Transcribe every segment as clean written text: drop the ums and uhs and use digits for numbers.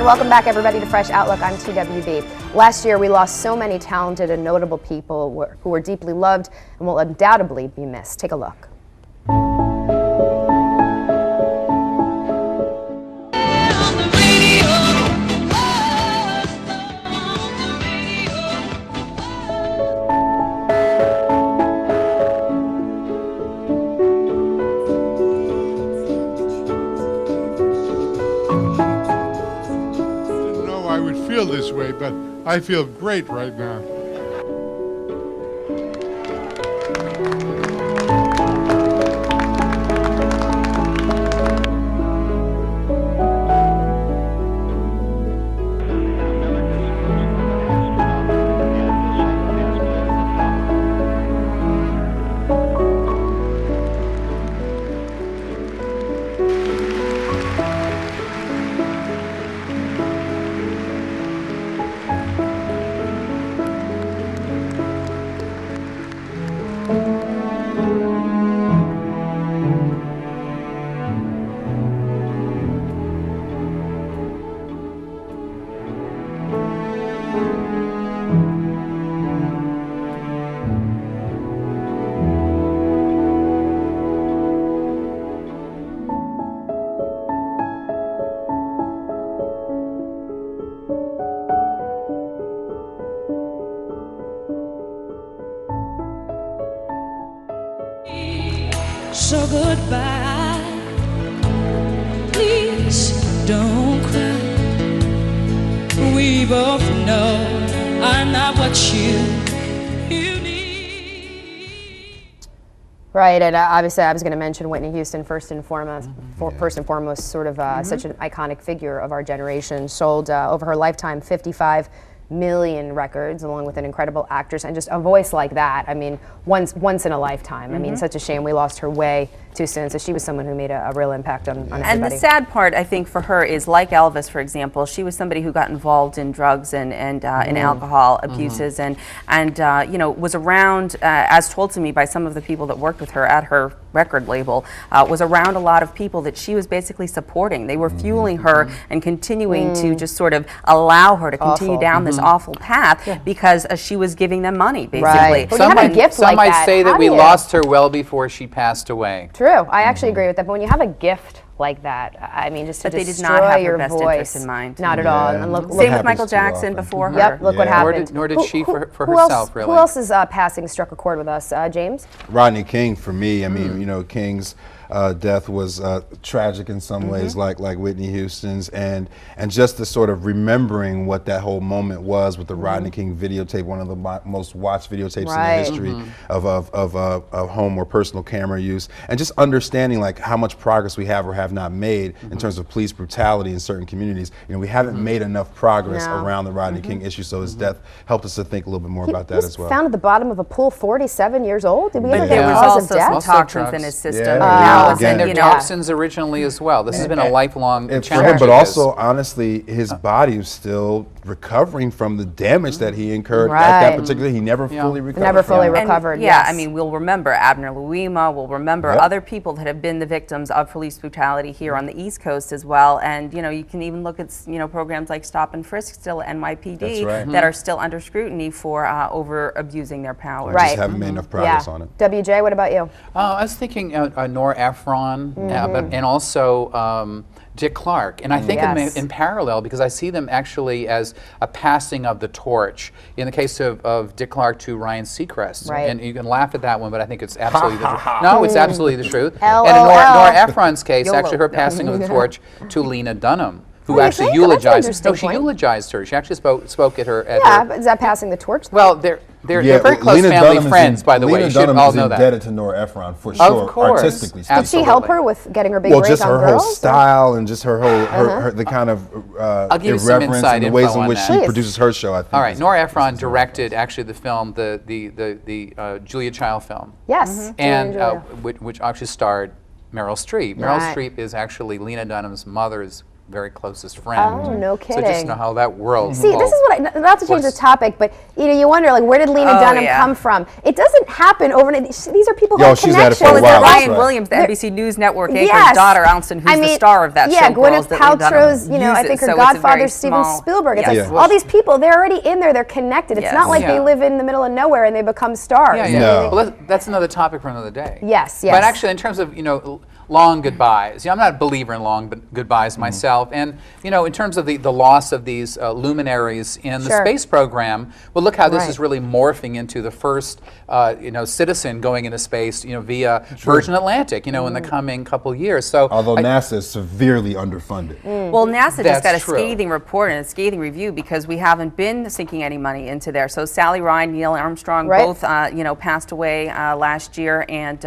welcome back everybody to Fresh Outlook on TWB. Last year we lost so many talented and notable people who were deeply loved and will undoubtedly be missed. Take a look. This way, but I feel great right now. So goodbye, please don't cry. We both know I'm not what you need. Right, and obviously I was going to mention Whitney Houston first and foremost, sort of such an iconic figure of our generation. Sold over her lifetime 55 million records, along with an incredible actress and just a voice like that. I mean, once in a lifetime. I mean, such a shame we lost her way too soon. So she was someone who made a real impact on everybody. And the sad part, I think, for her is, like Elvis, for example, she was somebody who got involved in drugs and in alcohol abuses, and you know, was around, as told to me by some of the people that worked with her at her record label, was around a lot of people that she was basically supporting. They were fueling her and continuing to just sort of allow her to continue down this awful path because she was giving them money, basically. Right. Well, some might say that we lost her well before she passed away. True. I actually agree with that. But when you have a gift like that, I mean, just to they destroy did not have your her best voice, interest in mind. Not at all. And look Same with Michael Jackson before her. Yep. Look what happened. Nor did she for who herself, else, really. Who else is passing struck a chord with us? James? Rodney King, for me. I mean, you know, King's death was tragic in some ways, like Whitney Houston's, and just the sort of remembering what that whole moment was with the Rodney King videotape, one of the most watched videotapes in the history of home or personal camera use, and just understanding like how much progress we have or have not made in terms of police brutality in certain communities. You know, we haven't made enough progress around the Rodney King issue, so his death helped us to think a little bit more about that as well. Found at the bottom of a pool, 47 years old. Did we ever But get there a was cause of also death? some toxins in his system. And there toxins originally as well. This has been a lifelong challenge. But also, honestly, his body was still recovering from the damage that he incurred at that particular. He never fully recovered. Never fully recovered. And, I mean, we'll remember Abner Louima. We'll remember other people that have been the victims of police brutality here on the East Coast as well. And you know, you can even look at programs like Stop and Frisk, still NYPD, that are still under scrutiny for over abusing their powers. Right. Just haven't made enough progress on it. WJ, what about you? I was thinking Nora Ephron, and also Dick Clark, and I think in parallel, because I see them actually as a passing of the torch. In the case of Dick Clark to Ryan Seacrest, and you can laugh at that one, but I think it's absolutely the truth. No, it's absolutely the truth. And in Nora Ephron's case, actually her passing of the torch to Lena Dunham, who actually eulogized. No, she eulogized her. She actually spoke at her. But is that passing the torch? Well, they're very close family friends, by the way. Lena You should Dunham all is know that. indebted to Nora Ephron for sure, artistically. Did she help her with getting her big break on just her Girls? whole style and just her whole the kind of irreverence and the ways in which she produces her show. I think. All right, Nora Ephron directed actually the film, the Julia Child film. Yes, and which actually starred Meryl Streep. Meryl Streep is actually Lena Dunham's mother's very closest friend. Oh, no So just kidding. know how that world. See, this is what not to change the topic, but you wonder, like, where did Lena Dunham come from? It doesn't happen overnight. These are people who have she's had it connections. for a Well, while. it's That's Ryan right. Williams, the NBC News Network anchor's Yes. daughter, Alison, who's the star of that show. Yeah, Gwyneth Girls, that Lena Dunham Paltrow's, I think uses. her So it's a godfather, very Steven small- Spielberg. It's Yes. like all these people, they're already in there, they're connected. It's Yes. not like Yeah. they live in the middle of nowhere and they become stars. Yeah, I yeah. mean, No. Well, that's another topic for another day. Yes, yes. But actually, in terms of long goodbyes, I'm not a believer in long goodbyes myself. And in terms of the loss of these luminaries in the Sure. space program, well, look how this Right. is really morphing into the first citizen going into space via Virgin Atlantic. In the coming couple years. So Although NASA is severely underfunded. Well, NASA just That's got a true. scathing report and a scathing review because we haven't been sinking any money into there. So Sally Ride, Neil Armstrong, Right. both passed away last year, and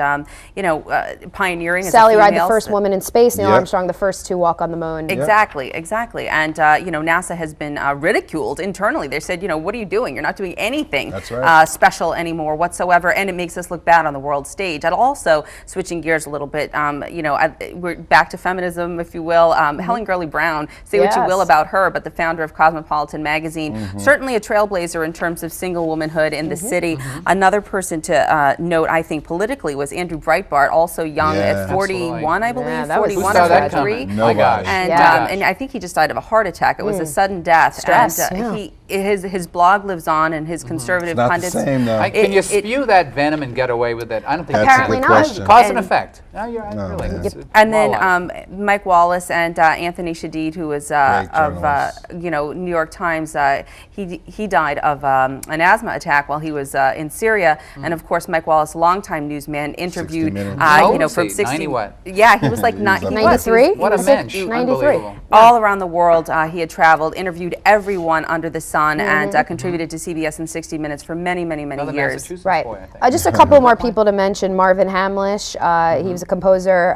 pioneering as Sally a Ride, the female. first woman in space, Neil Yep. Armstrong, the first to walk on the moon. Exactly, exactly. And, NASA has been ridiculed internally. They said, what are you doing? You're not doing anything That's right. special anymore whatsoever, and it makes us look bad on the world stage. And also, switching gears a little bit, we're back to feminism, if you will. Helen Gurley Brown, say what you will Yes. about her, but the founder of Cosmopolitan magazine, certainly a trailblazer in terms of single womanhood in the city. Another person to note, I think, politically was Andrew Breitbart, also young Yeah. at 41, I believe, Yeah, that was 41 Who or saw that 43. coming? Nobody. My gosh. And, Yeah. and I think he just died of a heart attack. It was a sudden death. Stress, And his blog lives on, and his conservative Not the pundits. same, though. Can you spew that venom and get away with it? I don't think That's Apparently a good not. question. Cause and And- effect. No, you're right, No, really. man. It's And more then life. Mike Wallace and Anthony Shadid, who was of New York Times, he died of an asthma attack while he was in Syria. And of course, Mike Wallace, longtime newsman, interviewed 60 Minutes. How old was from he? 60. 90 what? Yeah, he was like He was not. up He there. was. 93? What a He was mensch. 93. Unbelievable. All around the world, he had traveled, interviewed everyone under the sun, and contributed to CBS and 60 Minutes for many, many, many Another years. Massachusetts Right. boy, I think. Just a couple more people to mention. Marvin Hamlish, he was a composer.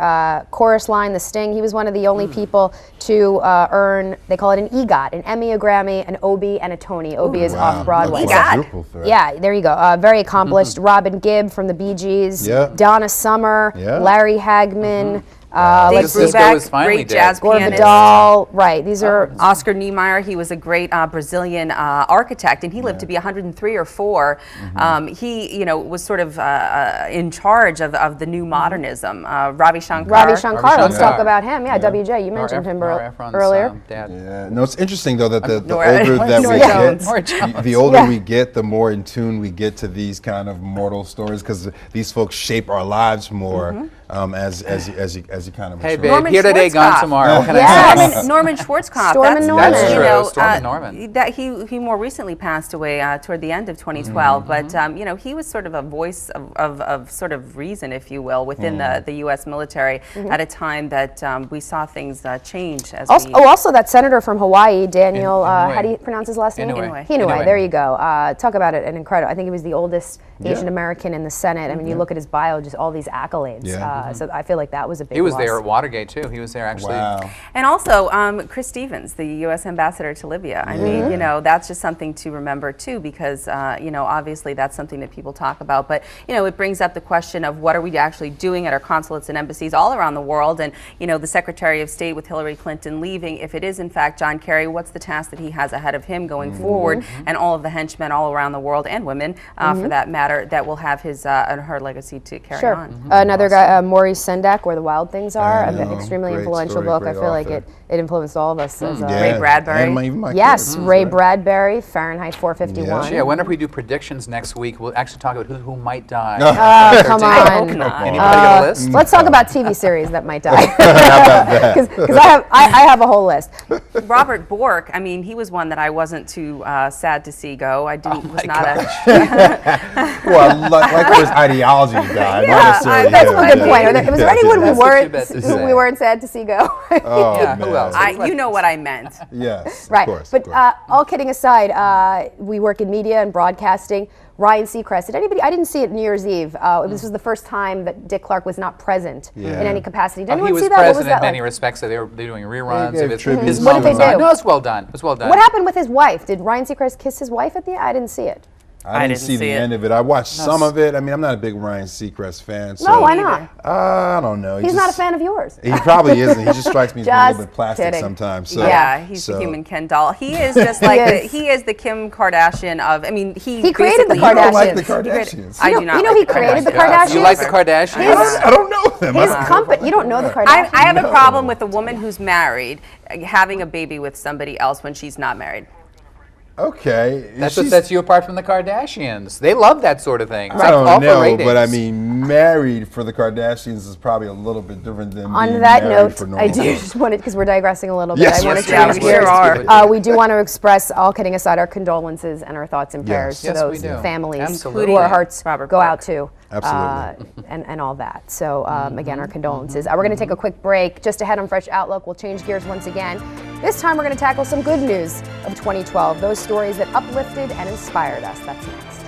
Chorus Line, The Sting. He was one of the only people to earn, they call it an EGOT, an Emmy, a Grammy, an Obie, and a Tony. Obie is off Broadway. That's quadruple threat. Yeah, there you go. Very accomplished. Robin Gibb from the Bee Gees. Yeah. Donna Summer. Yeah. Larry Hagman. Dave Let's see. Frisco Brubeck, was finally great dead. jazz Gore pianist. Vidal. Right. These are Oscar Niemeyer, he was a great Brazilian architect, and he lived to be 103 or 4. He, was sort of in charge of the new modernism. Ravi Shankar. Ravi Shankar. Let's Shankar. talk about him. Yeah, WJ, you mentioned him Nora Ephron's, earlier. dad. Yeah. No, it's interesting though that the Nora- older that Nora we Jones. Nora get, Jones. the older Yeah. we get, the more in tune we get to these kind of mortal stories because these folks shape our lives more as you kind of Hey, mature. babe, Norman here today, gone Schwarzkopf. tomorrow. What can Yes. I say? Norman Schwarzkopf. Stormin' that's, Norman. That's you true. know, Stormin' Norman. That he more recently passed away toward the end of 2012. But he was sort of a voice of sort of reason, if you will, within the U.S. military at a time that we saw things change. As Also that senator from Hawaii, Daniel, how do you pronounce his last name? Inouye. Inouye, there you go. Talk about it, an incredible. I think he was the oldest Asian American in the Senate. I mean, you look at his bio, just all these accolades. Yeah. So I feel like that was a big He was loss. there at Watergate, too. He was there, actually. Wow. And also, Chris Stevens, the U.S. ambassador to Libya. I mean, that's just something to remember, too, because, obviously that's something that people talk about. But, it brings up the question of what are we actually doing at our consulates and embassies all around the world. And, the Secretary of State with Hillary Clinton leaving, if it is, in fact, John Kerry, what's the task that he has ahead of him going forward? And all of the henchmen all around the world, and women, for that matter, that will have his and her legacy to carry on. Another guy, Maurice Sendak, Where the Wild Things Are, I an know. extremely Great influential story, book. I great feel like author. it influenced all of us. As, Ray Bradbury. And even my yes, kids, Ray right? Bradbury, Fahrenheit 451. Yeah, whenever we do predictions next week, we'll actually talk about who might die. Come I hope on. not. Anybody got a list? Let's talk about TV series that might die. How about that? Because I have a whole list. Robert Bork, I mean, he was one that I wasn't too sad to see go. I didn't. Was not Well, like for his ideology guy. not necessarily That's him. a good Yeah. point. Was there anyone That's what you meant to who say. we weren't sad to see go? Oh, Yeah, man. who else? you know what I meant. Yes, Right. of course. But of course. all kidding aside, we work in media and broadcasting. Ryan Seacrest. Did anybody? I didn't see it New Year's Eve. This was the first time that Dick Clark was not present in any capacity. Did anyone He was see that? What was present that in many like? respects. So they're doing reruns gave of his tributes. What did they moments on- do? No, it's well done. It was well done. What happened with his wife? Did Ryan Seacrest kiss his wife at the end? I didn't see it. I didn't see the end of it. I watched some of it. I mean, I'm not a big Ryan Seacrest fan. So, No, why not? I don't know. He's not a fan of yours. He probably isn't. He just strikes me as being a little bit plastic kidding. sometimes. So, Yeah, he's the human Ken doll. He is just like he is the Kim Kardashian of. I mean, he created the You don't like the Kardashians. Kardashians. I do not. You know, like he the created the Kardashians. Kardashians. You like the Kardashians? I don't know them. His company. You don't know the Kardashians. I have a problem with a woman who's married having a baby with somebody else when she's not married. Okay. That's what sets you apart from the Kardashians. They love that sort of thing. It's I like don't all for know, ratings. but I mean, married for the Kardashians is probably a little bit different than On being that married note, for I normal do people. just wanted, because we're digressing a little bit, Yes, I want to yes, change we gears. are. We do want to express, all kidding aside, our condolences and our thoughts and prayers to Yes, we those do. families Absolutely. who our hearts Robert go Clark. out to. Absolutely. And all that. So again, our condolences. We're going to take a quick break. Just ahead on Fresh Outlook, we'll change gears once again. This time we're going to tackle some good news of 2012, those stories that uplifted and inspired us. That's next.